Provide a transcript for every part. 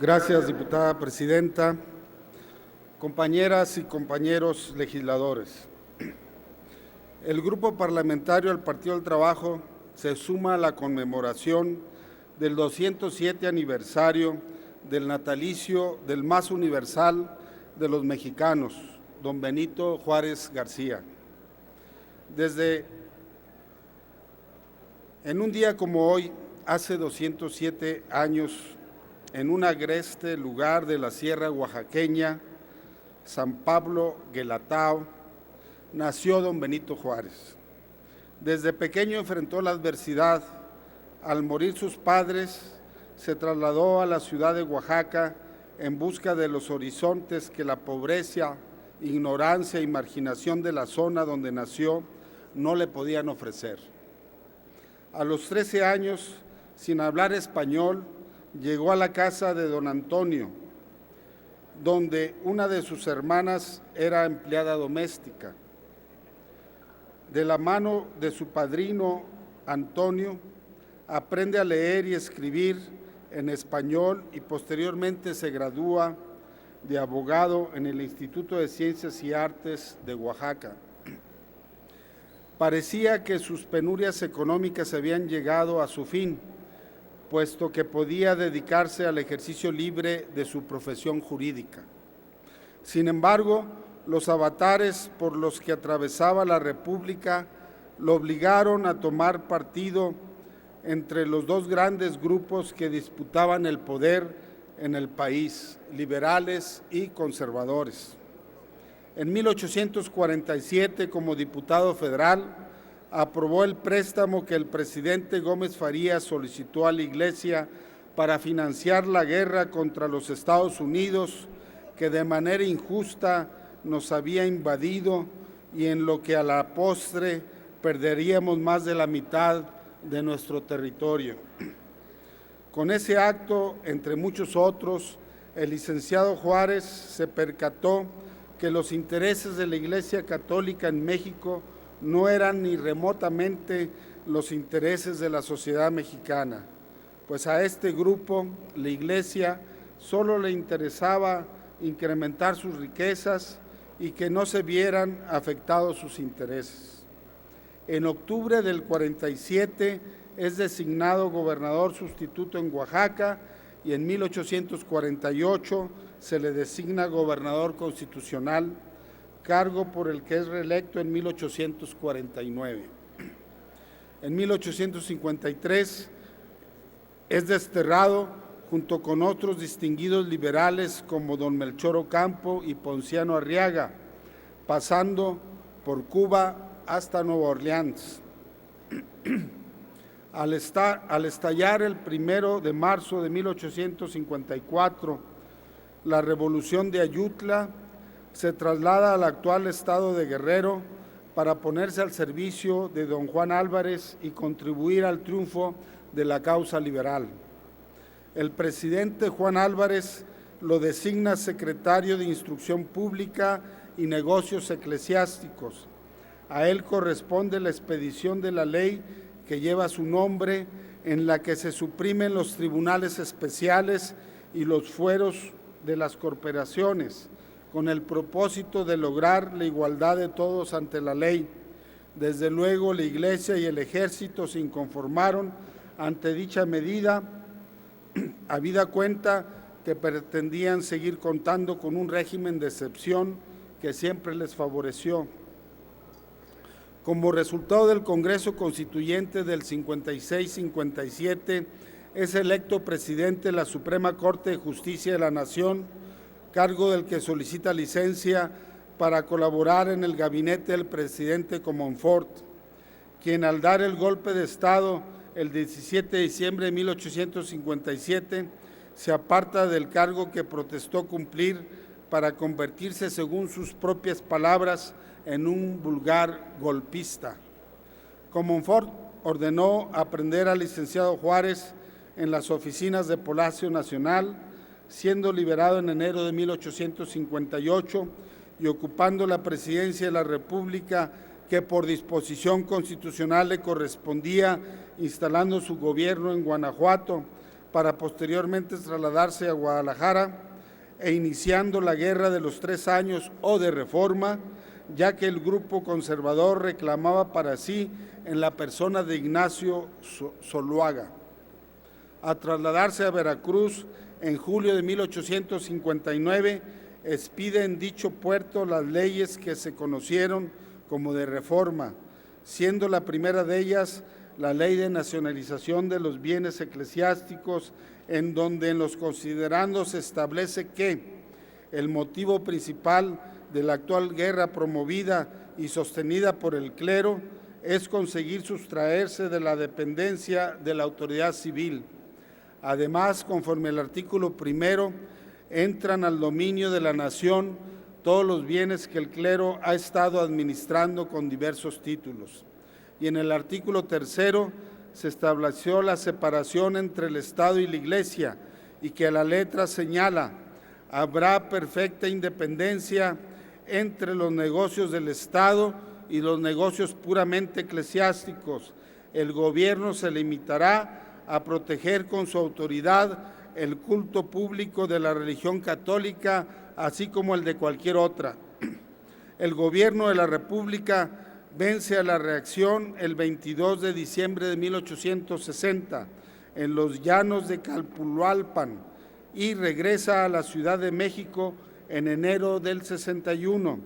Gracias, diputada presidenta. Compañeras y compañeros legisladores, el Grupo Parlamentario del Partido del Trabajo se suma a la conmemoración del 207 aniversario del natalicio del más universal de los mexicanos, don Benito Juárez García. En un día como hoy, hace 207 años, en un agreste lugar de la sierra oaxaqueña, San Pablo Guelatao, nació don Benito Juárez. Desde pequeño enfrentó la adversidad. Al morir sus padres, se trasladó a la ciudad de Oaxaca en busca de los horizontes que la pobreza, ignorancia y marginación de la zona donde nació no le podían ofrecer. A los 13 años, sin hablar español, llegó a la casa de don Antonio, donde una de sus hermanas era empleada doméstica. De la mano de su padrino, Antonio, aprende a leer y escribir en español y posteriormente se gradúa de abogado en el Instituto de Ciencias y Artes de Oaxaca. Parecía que sus penurias económicas habían llegado a su fin, puesto que podía dedicarse al ejercicio libre de su profesión jurídica. Sin embargo, los avatares por los que atravesaba la República lo obligaron a tomar partido entre los dos grandes grupos que disputaban el poder en el país, liberales y conservadores. En 1847, como diputado federal, aprobó el préstamo que el presidente Gómez Farías solicitó a la Iglesia para financiar la guerra contra los Estados Unidos, que de manera injusta nos había invadido y en lo que a la postre perderíamos más de la mitad de nuestro territorio. Con ese acto, entre muchos otros, el licenciado Juárez se percató que los intereses de la Iglesia Católica en México no eran ni remotamente los intereses de la sociedad mexicana, pues a este grupo, la Iglesia, solo le interesaba incrementar sus riquezas y que no se vieran afectados sus intereses. En octubre del 47 es designado gobernador sustituto en Oaxaca y en 1848 se le designa gobernador constitucional, cargo por el que es reelecto en 1849. En 1853 es desterrado junto con otros distinguidos liberales como don Melchor Ocampo y Ponciano Arriaga, pasando por Cuba hasta Nueva Orleans. Al estallar el 1 de marzo de 1854, la Revolución de Ayutla, se traslada al actual estado de Guerrero para ponerse al servicio de don Juan Álvarez y contribuir al triunfo de la causa liberal. El presidente Juan Álvarez lo designa secretario de Instrucción Pública y Negocios Eclesiásticos. A él corresponde la expedición de la ley que lleva su nombre, en la que se suprimen los tribunales especiales y los fueros de las corporaciones, con el propósito de lograr la igualdad de todos ante la ley. Desde luego, la Iglesia y el Ejército se inconformaron ante dicha medida, habida cuenta que pretendían seguir contando con un régimen de excepción que siempre les favoreció. Como resultado del Congreso Constituyente del 56-57, es electo presidente de la Suprema Corte de Justicia de la Nación, cargo del que solicita licencia para colaborar en el gabinete del presidente Comonfort, quien al dar el golpe de Estado el 17 de diciembre de 1857 se aparta del cargo que protestó cumplir para convertirse, según sus propias palabras, en un vulgar golpista. Comonfort ordenó aprehender al licenciado Juárez en las oficinas de Palacio Nacional, siendo liberado en enero de 1858 y ocupando la presidencia de la República que por disposición constitucional le correspondía, instalando su gobierno en Guanajuato, para posteriormente trasladarse a Guadalajara e iniciando la Guerra de los 3 años o de Reforma, ya que el grupo conservador reclamaba para sí en la persona de Ignacio Zuluaga. A trasladarse a Veracruz en julio de 1859, expide en dicho puerto las leyes que se conocieron como de Reforma, siendo la primera de ellas la Ley de Nacionalización de los Bienes Eclesiásticos, en donde en los considerandos se establece que el motivo principal de la actual guerra promovida y sostenida por el clero es conseguir sustraerse de la dependencia de la autoridad civil. Además, conforme al artículo 1, entran al dominio de la nación todos los bienes que el clero ha estado administrando con diversos títulos. Y en el artículo 3 se estableció la separación entre el Estado y la Iglesia, y que la letra señala: habrá perfecta independencia entre los negocios del Estado y los negocios puramente eclesiásticos. El gobierno se limitará a proteger con su autoridad el culto público de la religión católica, así como el de cualquier otra. El gobierno de la República vence a la reacción el 22 de diciembre de 1860 en los llanos de Calpulalpan y regresa a la Ciudad de México en enero del 61.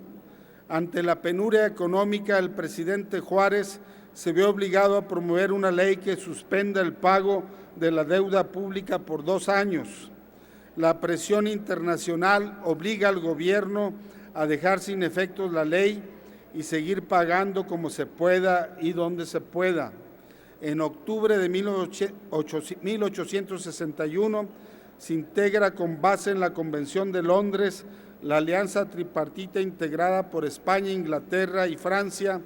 Ante la penuria económica, el presidente Juárez se vio obligado a promover una ley que suspenda el pago de la deuda pública por 2 años. La presión internacional obliga al gobierno a dejar sin efectos la ley y seguir pagando como se pueda y donde se pueda. En octubre de 1861 se integra con base en la Convención de Londres la alianza tripartita integrada por España, Inglaterra y Francia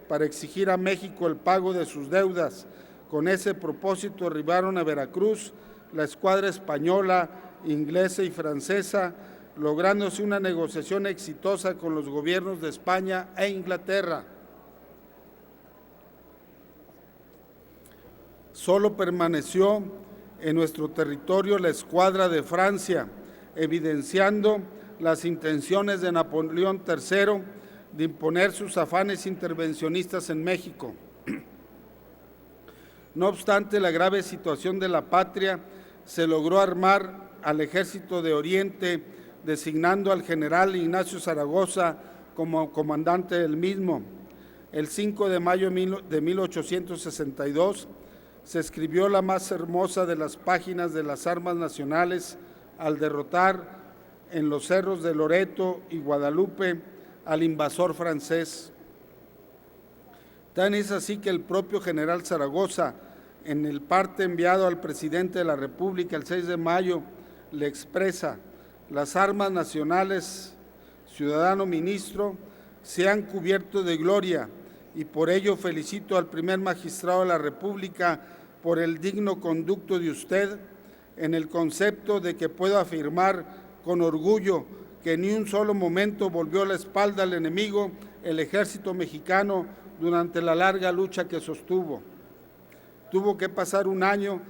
para exigir a México el pago de sus deudas. Con ese propósito arribaron a Veracruz la escuadra española, inglesa y francesa, lográndose una negociación exitosa con los gobiernos de España e Inglaterra. Solo permaneció en nuestro territorio la escuadra de Francia, evidenciando las intenciones de Napoleón III de imponer sus afanes intervencionistas en México. No obstante la grave situación de la patria, se logró armar al Ejército de Oriente, designando al general Ignacio Zaragoza como comandante del mismo. El 5 de mayo de 1862 se escribió la más hermosa de las páginas de las armas nacionales al derrotar en los cerros de Loreto y Guadalupe al invasor francés. Tan es así que el propio general Zaragoza, en el parte enviado al presidente de la República el 6 de mayo, le expresa: las armas nacionales, ciudadano ministro, se han cubierto de gloria, y por ello felicito al primer magistrado de la República por el digno conducto de usted, en el concepto de que puedo afirmar con orgullo que ni un solo momento volvió la espalda al enemigo el ejército mexicano durante la larga lucha que sostuvo. Tuvo que pasar un año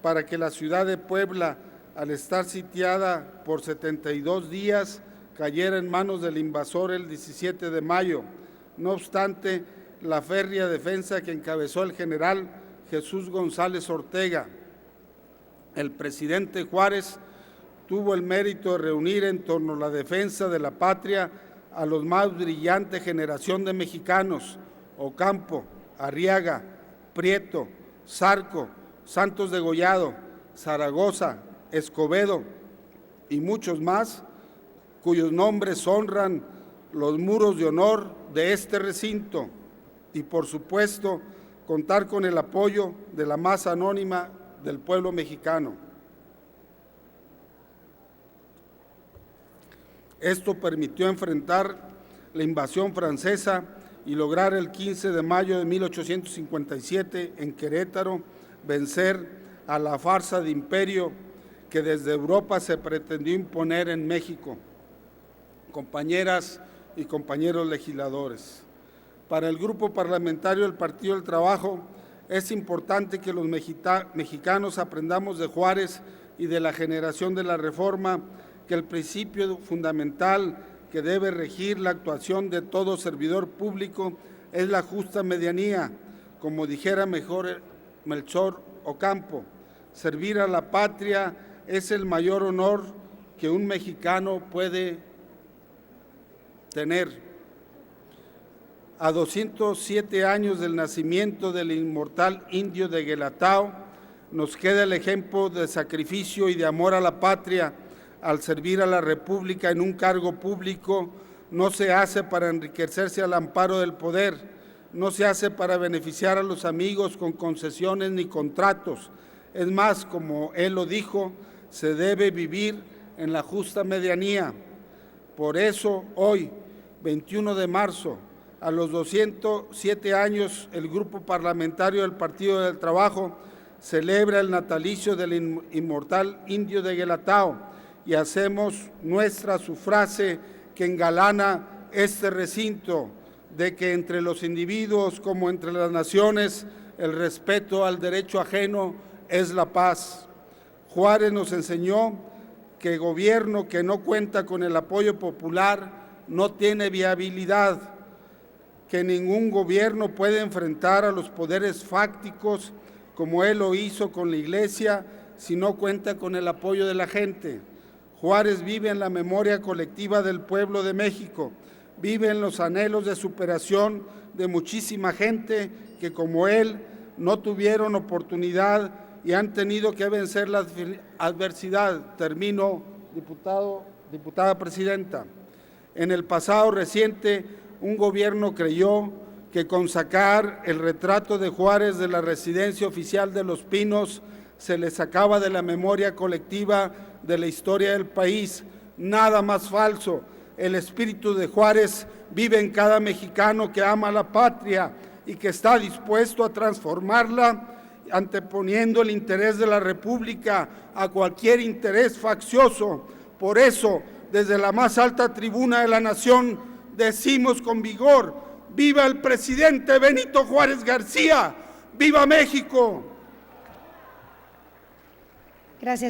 para que la ciudad de Puebla, al estar sitiada por 72 días, cayera en manos del invasor el 17 de mayo. No obstante, la férrea defensa que encabezó el general Jesús González Ortega, el presidente Juárez tuvo el mérito de reunir en torno a la defensa de la patria a los más brillante generación de mexicanos: Ocampo, Arriaga, Prieto, Zarco, Santos Degollado, Zaragoza, Escobedo y muchos más, cuyos nombres honran los muros de honor de este recinto, y por supuesto contar con el apoyo de la masa anónima del pueblo mexicano. Esto permitió enfrentar la invasión francesa y lograr el 15 de mayo de 1857 en Querétaro vencer a la farsa de imperio que desde Europa se pretendió imponer en México. Compañeras y compañeros legisladores, para el Grupo Parlamentario del Partido del Trabajo Es importante que los mexicanos aprendamos de Juárez y de la generación de la Reforma que el principio fundamental que debe regir la actuación de todo servidor público es la justa medianía, como dijera mejor Melchor Ocampo. Servir a la patria es el mayor honor que un mexicano puede tener. A 207 años del nacimiento del inmortal indio de Guelatao, nos queda el ejemplo de sacrificio y de amor a la patria. Al servir a la República en un cargo público, no se hace para enriquecerse al amparo del poder, no se hace para beneficiar a los amigos con concesiones ni contratos. Es más, como él lo dijo, se debe vivir en la justa medianía. Por eso, hoy, 21 de marzo, a los 207 años, el Grupo Parlamentario del Partido del Trabajo celebra el natalicio del inmortal indio de Guelatao y hacemos nuestra su frase que engalana este recinto, de que entre los individuos como entre las naciones el respeto al derecho ajeno es la paz. Juárez nos enseñó que gobierno que no cuenta con el apoyo popular no tiene viabilidad, que ningún gobierno puede enfrentar a los poderes fácticos como él lo hizo con la Iglesia si no cuenta con el apoyo de la gente. Juárez vive en la memoria colectiva del pueblo de México, vive en los anhelos de superación de muchísima gente que como él no tuvieron oportunidad y han tenido que vencer la adversidad. Termino, diputada presidenta. En el pasado reciente, un gobierno creyó que con sacar el retrato de Juárez de la residencia oficial de Los Pinos se le sacaba de la memoria colectiva de la historia del país. Nada más falso. El espíritu de Juárez vive en cada mexicano que ama la patria y que está dispuesto a transformarla, anteponiendo el interés de la República a cualquier interés faccioso. Por eso, desde la más alta tribuna de la nación, decimos con vigor: ¡viva el presidente Benito Juárez García! ¡Viva México! Gracias.